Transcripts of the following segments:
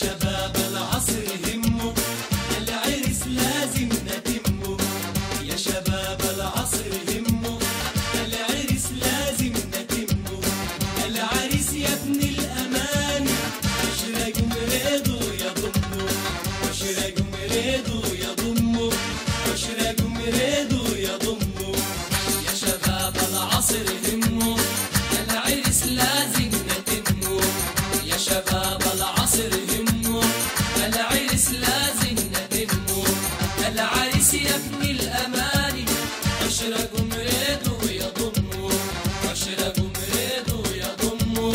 شباب العصر هموا العرس لازم نتمه. يا شباب العصر هموا العرس لازم نتمه. العريس يا ابن الأمان اشرق مريضه يضمه، واشرق مريضه يضمه، واشرق مريضه يضمه. يا شباب العصر هموا العرس لازم نتمه. يا شباب العصر هموا العرس لازم نتمه. العريس يا ابن الأمان اشرق مريضه يضمه، واشرق مريضه يضمه،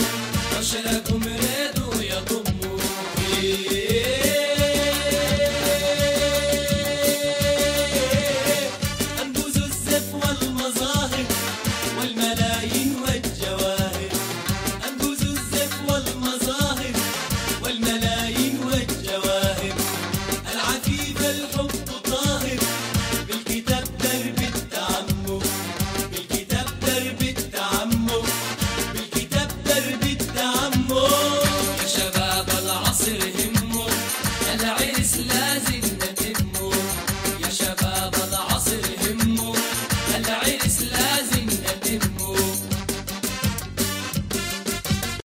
واشرق مريضه يضمه. أنبوز الزف والمظاهر والملايين والجواهر. أنبوز الزف والمظاهر والملايين والجواهر. العفيف الحب طاهر